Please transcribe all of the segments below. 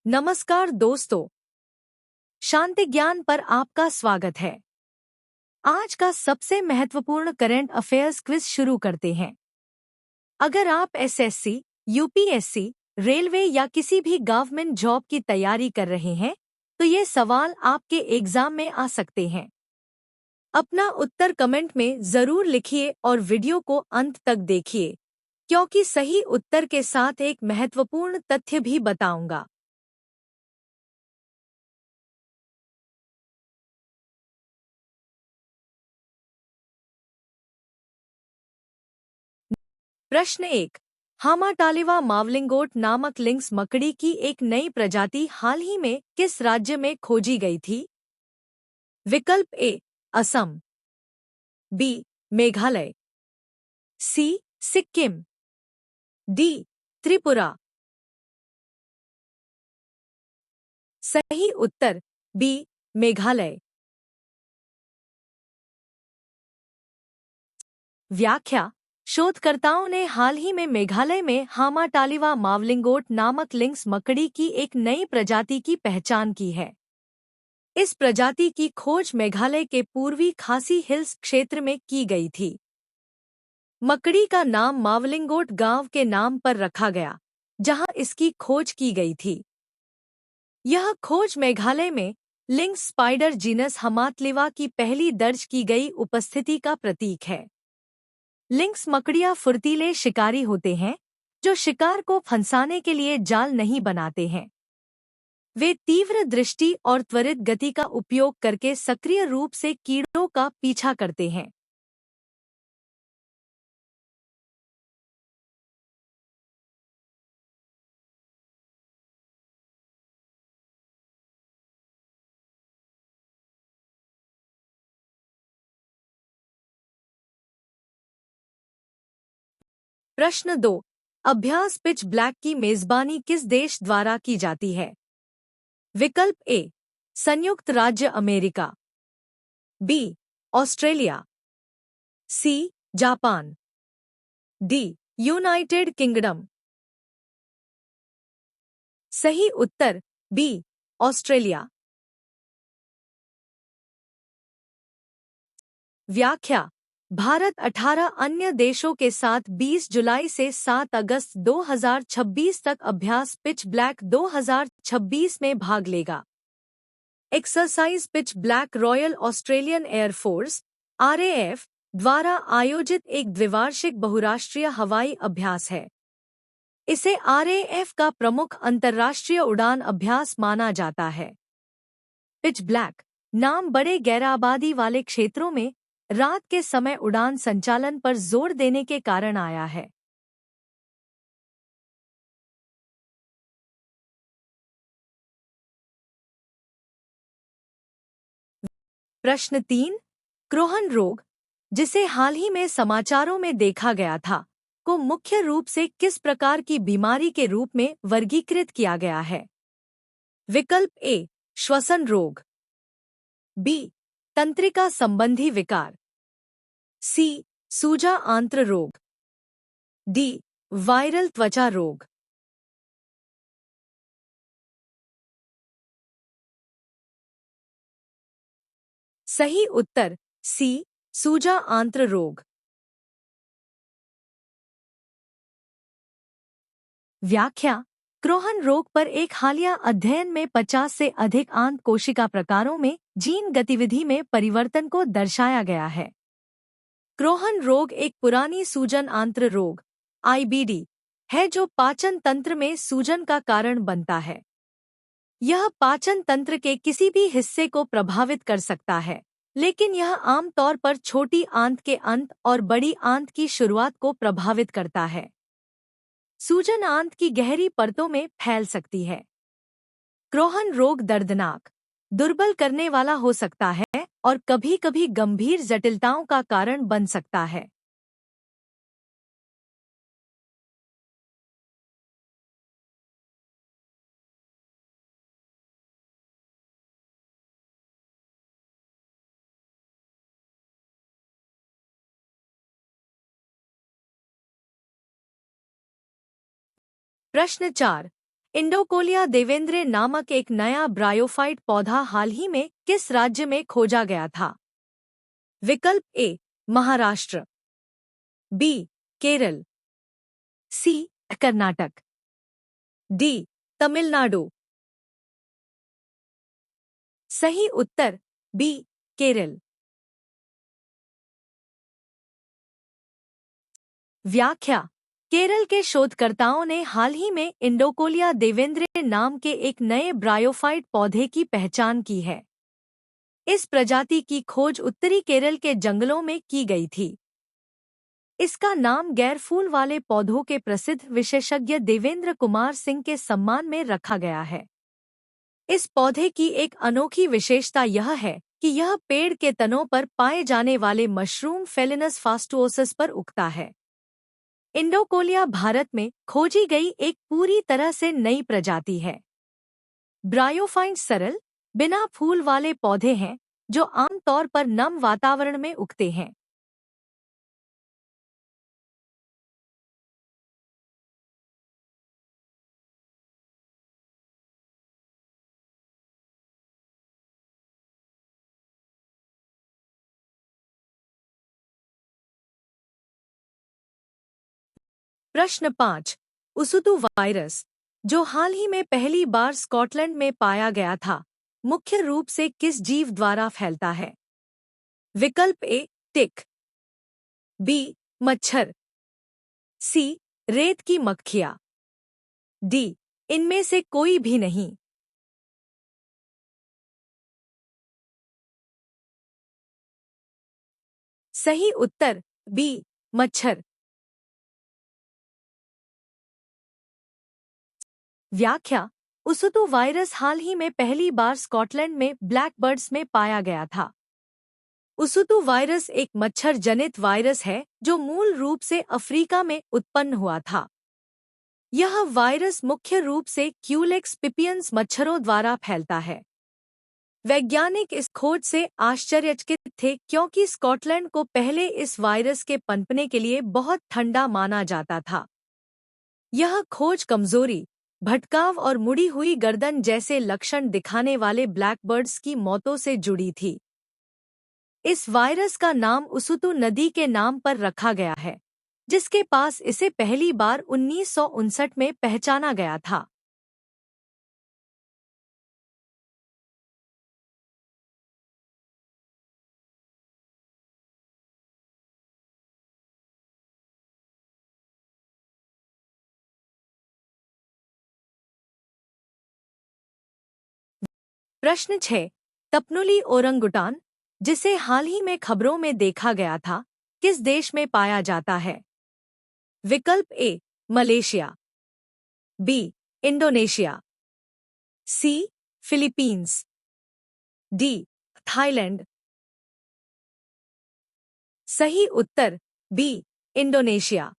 नमस्कार दोस्तों, शांति ज्ञान पर आपका स्वागत है। आज का सबसे महत्वपूर्ण करंट अफेयर्स क्विज शुरू करते हैं। अगर आप एसएससी, यूपीएससी, रेलवे या किसी भी गवर्नमेंट जॉब की तैयारी कर रहे हैं, तो ये सवाल आपके एग्जाम में आ सकते हैं। अपना उत्तर कमेंट में जरूर लिखिए और वीडियो को अंत तक देखिए, क्योंकि सही उत्तर के साथ एक महत्वपूर्ण तथ्य भी बताऊंगा। प्रश्न 1। हामाटालिवा मावलिंगोट नामक लिंक्स मकड़ी की एक नई प्रजाति हाल ही में किस राज्य में खोजी गई थी? विकल्प ए असम, बी मेघालय, सी सिक्किम, डी त्रिपुरा। सही उत्तर बी मेघालय। व्याख्या। शोधकर्ताओं ने हाल ही में मेघालय में हामाटालिवा मावलिंगोट नामक लिंक्स मकड़ी की एक नई प्रजाति की पहचान की है। इस प्रजाति की खोज मेघालय के पूर्वी खासी हिल्स क्षेत्र में की गई थी। मकड़ी का नाम मावलिंगोट गांव के नाम पर रखा गया, जहां इसकी खोज की गई थी। यह खोज मेघालय में लिंक्स स्पाइडर जीनस हमातलिवा की पहली दर्ज की गई उपस्थिति का प्रतीक है। लिंक्स मकड़ियां फुर्तीले शिकारी होते हैं, जो शिकार को फंसाने के लिए जाल नहीं बनाते हैं। वे तीव्र दृष्टि और त्वरित गति का उपयोग करके सक्रिय रूप से कीड़ों का पीछा करते हैं। प्रश्न 2। अभ्यास पिच ब्लैक की मेजबानी किस देश द्वारा की जाती है? विकल्प ए संयुक्त राज्य America, B Australia, C Japan, D United Kingdom. सही उत्तर बी ऑस्ट्रेलिया। व्याख्या। भारत 18 अन्य देशों के साथ 20 जुलाई से 7 अगस्त 2026 तक अभ्यास पिच ब्लैक 2026 में भाग लेगा। Exercise pitch black royal Australian air force (RAF) द्वारा आयोजित एक द्विवार्षिक बहुराष्ट्रीय हवाई अभ्यास है। इसे आरएएफ का प्रमुख अंतर्राष्ट्रीय उड़ान अभ्यास माना जाता है। पिच ब्लैक नाम बड़े गैराबादी वाले क्षेत्रों में रात के समय उड़ान संचालन पर जोर देने के कारण आया है। प्रश्न 3। क्रोहन रोग, जिसे हाल ही में समाचारों में देखा गया था, को मुख्य रूप से किस प्रकार की बीमारी के रूप में वर्गीकृत किया गया है? विकल्प ए श्वसन रोग, बी तंत्रिका संबंधी विकार, सी सूजा आंत्र रोग, डी वायरल त्वचा रोग। सही उत्तर सी सूजा आंत्र रोग। व्याख्या। क्रोहन रोग पर एक हालिया अध्ययन में 50 से अधिक आंत कोशिका प्रकारों में जीन गतिविधि में परिवर्तन को दर्शाया गया है। क्रोहन रोग एक पुरानी सूजन आंत्र रोग (आईबीडी) है जो पाचन तंत्र में सूजन का कारण बनता है। यह पाचन तंत्र के किसी भी हिस्से को प्रभावित कर सकता है, लेकिन यह आमतौर पर छोटी आंत के अंत और बड़ी आंत की शुरुआत को प्रभावित करता है। सूजन आंत की गहरी परतों में फैल सकती है। क्रोहन रोग दर्दनाक, दुर्बल करने वाला हो सकता है और कभी-कभी गंभीर जटिलताओं का कारण बन सकता है। प्रश्न 4। इंडोकोलिया देवेंद्रे नामक एक नया ब्रायोफाइट पौधा हाल ही में किस राज्य में खोजा गया था? विकल्प ए महाराष्ट्र, बी केरल, सी कर्नाटक, डी तमिलनाडु। सही उत्तर बी केरल। व्याख्या। केरल के शोधकर्ताओं ने हाल ही में इंडोकोलिया देवेंद्रे नाम के एक नए ब्रायोफाइट पौधे की पहचान की है। इस प्रजाति की खोज उत्तरी केरल के जंगलों में की गई थी। इसका नाम गैर फूल वाले पौधों के प्रसिद्ध विशेषज्ञ देवेंद्र कुमार सिंह के सम्मान में रखा गया है। इस पौधे की एक अनोखी विशेषता यह है कि यह पेड़ के तनों पर पाए जाने वाले मशरूम फेलिनस फास्टुओसस पर उगता है। इंडोकोलिया भारत में खोजी गई एक पूरी तरह से नई प्रजाति है। ब्रायोफाइट सरल, बिना फूल वाले पौधे हैं जो आमतौर पर नम वातावरण में उगते हैं। प्रश्न 5। उसुतु वायरस, जो हाल ही में पहली बार स्कॉटलैंड में पाया गया था, मुख्य रूप से किस जीव द्वारा फैलता है? विकल्प ए टिक, बी मच्छर, सी रेत की मक्खियाँ, डी इनमें से कोई भी नहीं। सही उत्तर बी मच्छर। व्याख्या। उसुतु वायरस हाल ही में पहली बार स्कॉटलैंड में ब्लैकबर्ड्स में पाया गया था। उसुतु वायरस एक मच्छर जनित वायरस है जो मूल रूप से अफ्रीका में उत्पन्न हुआ था। यह वायरस मुख्य रूप से क्यूलेक्स पिपियंस मच्छरों द्वारा फैलता है। वैज्ञानिक इस खोज से आश्चर्यचकित थे क्योंकि स्कॉटलैंड को पहले इस वायरस के पनपने के लिए बहुत ठंडा माना जाता था। यह खोज कमजोरी, भटकाव और मुड़ी हुई गर्दन जैसे लक्षण दिखाने वाले ब्लैकबर्ड्स की मौतों से जुड़ी थी। इस वायरस का नाम उसुतु नदी के नाम पर रखा गया है, जिसके पास इसे पहली बार 1959 में पहचाना गया था। प्रश्न 6। तपनुली ओरंगुटान, जिसे हाल ही में खबरों में देखा गया था, किस देश में पाया जाता है? विकल्प A Malaysia, B Indonesia, C Philippines, D Thailand. सही उत्तर बी इंडोनेशिया।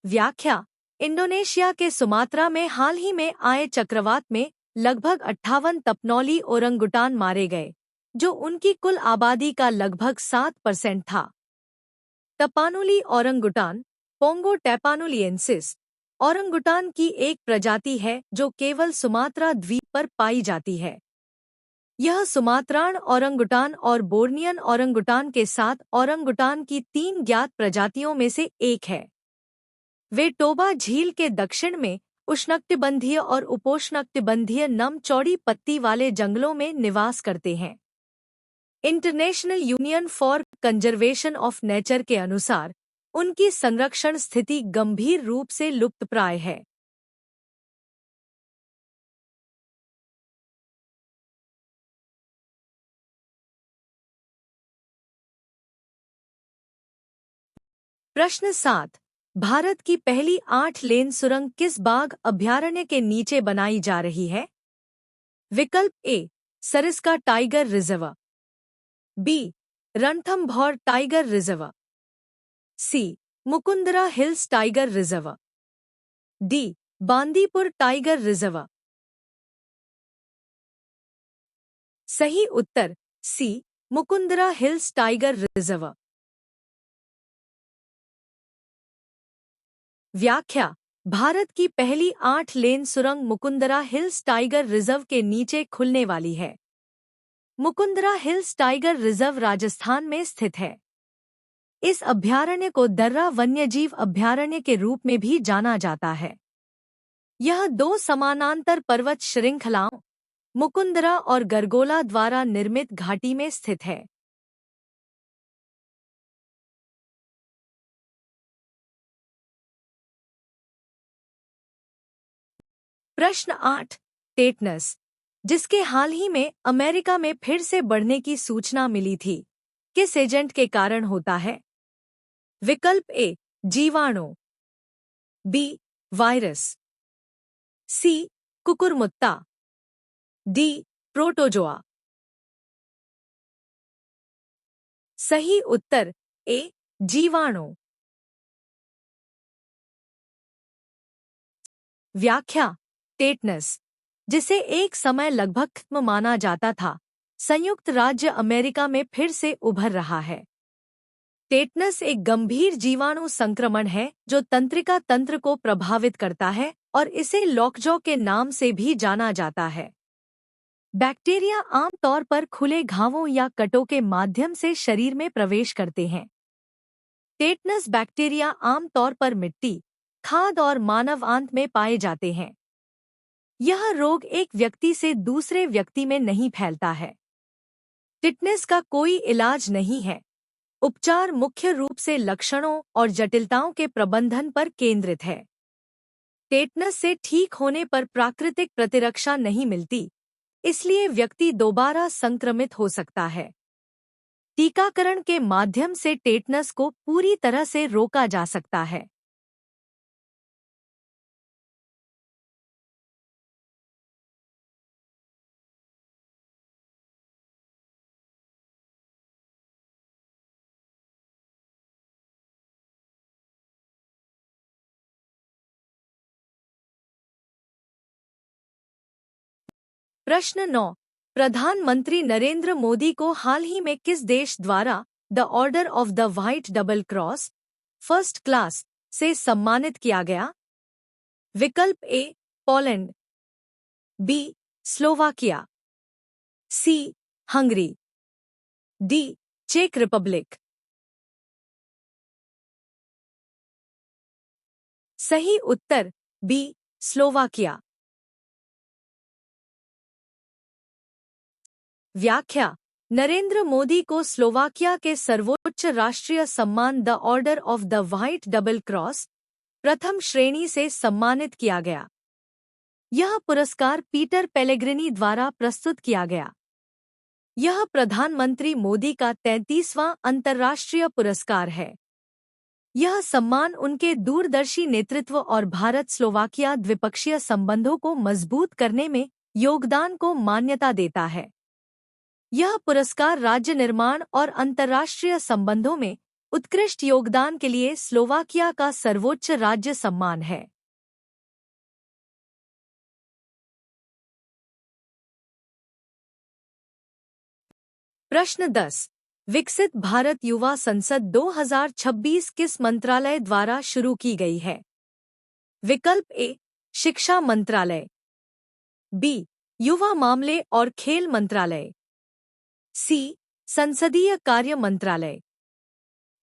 व्याख्या। इंडोनेशिया के सुमात्रा में हाल ही में आए चक्रवात में लगभग 58 तपनौली ओरंगुटान मारे गए, जो उनकी कुल आबादी का लगभग 7% था। टपानुली ओरंगुटान, पोंगो टैपानुलिएंसिस, ओरंगुटान की एक प्रजाति है जो केवल सुमात्रा द्वीप पर पाई जाती है। यह सुमात्रान ओरंगुटान और बोर्नियन ओरंगुटान के साथ ओरंगुटान की 3 ज्ञात प्रजातियों में से एक है। वे टोबा झील के दक्षिण में उष्णकटिबंधीय और उपोष्णकटिबंधीय नम चौड़ी पत्ती वाले जंगलों में निवास करते हैं। International union for conservation of nature के अनुसार उनकी संरक्षण स्थिति गंभीर रूप से लुप्तप्राय है। प्रश्न 7। भारत की पहली 8 लेन सुरंग किस बाघ अभयारण्य के नीचे बनाई जा रही है? विकल्प A Sariska tiger reserve, B Ranthambore tiger reserve, C Mukundra hills tiger reserve, D Bandipur tiger reserve. सही उत्तर C Mukundra hills tiger reserve. व्याख्या: भारत की पहली 8 लेन सुरंग मुकुंदरा हिल्स टाइगर रिजर्व के नीचे खुलने वाली है। Mukundra hills tiger reserve Rajasthan में स्थित है। इस अभयारण्य को दर्रा वन्यजीव अभयारण्य के रूप में भी जाना जाता है। यह 2 समानांतर पर्वत श्रृंखलाओं मुकुंदरा और गरगोला द्वारा निर्मित घाटी में स्थित है। प्रश्न 8। टेटनस, जिसके हाल ही में अमेरिका में फिर से बढ़ने की सूचना मिली थी, किस एजेंट के कारण होता है? विकल्प ए जीवाणु, बी वायरस, सी कुकुरमुत्ता, डी प्रोटोजोआ। सही उत्तर ए जीवाणु। व्याख्या: टेटनस, जिसे एक समय लगभग खत्म माना जाता था, संयुक्त राज्य अमेरिका में फिर से उभर रहा है। टेटनस एक गंभीर जीवाणु संक्रमण है जो तंत्रिका तंत्र को प्रभावित करता है और इसे लॉकजॉ के नाम से भी जाना जाता है। बैक्टीरिया आमतौर पर खुले घावों या कटों के माध्यम से शरीर में प्रवेश करते हैं। टेटनस बैक्टीरिया आमतौर पर मिट्टी, खाद और मानव आंत में पाए जाते हैं। यह रोग एक व्यक्ति से दूसरे व्यक्ति में नहीं फैलता है। टेटनस का कोई इलाज नहीं है। उपचार मुख्य रूप से लक्षणों और जटिलताओं के प्रबंधन पर केंद्रित है। टेटनस से ठीक होने पर प्राकृतिक प्रतिरक्षा नहीं मिलती, इसलिए व्यक्ति दोबारा संक्रमित हो सकता है। टीकाकरण के माध्यम से टेटनस को पूरी तरह से रोका जा सकता है। प्रश्न 9। प्रधानमंत्री नरेंद्र मोदी को हाल ही में किस देश द्वारा the order of the white double cross first class से सम्मानित किया गया? विकल्प ए पोलैंड, बी स्लोवाकिया, सी हंगरी, डी चेक रिपब्लिक। सही उत्तर बी स्लोवाकिया। व्याख्या: नरेंद्र मोदी को स्लोवाकिया के सर्वोच्च राष्ट्रीय सम्मान the order of the white double cross प्रथम श्रेणी से सम्मानित किया गया। यह पुरस्कार पीटर पेलेग्रिनी द्वारा प्रस्तुत किया गया। यह प्रधानमंत्री मोदी का 33वां अंतर्राष्ट्रीय पुरस्कार है। यह सम्मान उनके दूरदर्शी नेतृत्व और भारत स्लोवाकिया द्विपक्षीय संबंधों को मजबूत करने में योगदान को मान्यता देता है। यह पुरस्कार राज्य निर्माण और अंतर्राष्ट्रीय संबंधों में उत्कृष्ट योगदान के लिए स्लोवाकिया का सर्वोच्च राज्य सम्मान है। प्रश्न 10। विकसित भारत युवा संसद 2026 किस मंत्रालय द्वारा शुरू की गई है? विकल्प ए शिक्षा मंत्रालय, बी युवा मामले और खेल मंत्रालय, सी संसदीय कार्य मंत्रालय,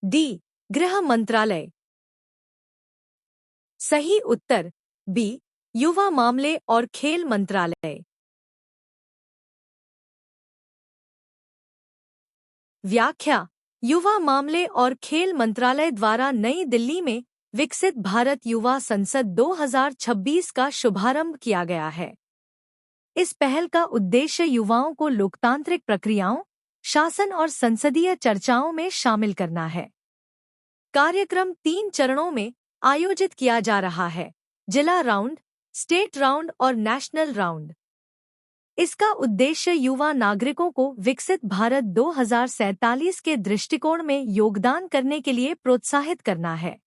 डी गृह मंत्रालय। सही उत्तर बी युवा मामले और खेल मंत्रालय। व्याख्या: युवा मामले और खेल मंत्रालय द्वारा नई दिल्ली में विकसित भारत युवा संसद 2026 का शुभारंभ किया गया है। इस पहल का उद्देश्य युवाओं को लोकतांत्रिक प्रक्रियाओं, शासन और संसदीय चर्चाओं में शामिल करना है। कार्यक्रम 3 चरणों में आयोजित किया जा रहा है: जिला राउंड, स्टेट राउंड और नेशनल राउंड। इसका उद्देश्य युवा नागरिकों को विकसित भारत 2047 के दृष्टिकोण में योगदान करने के लिए प्रोत्साहित करना है।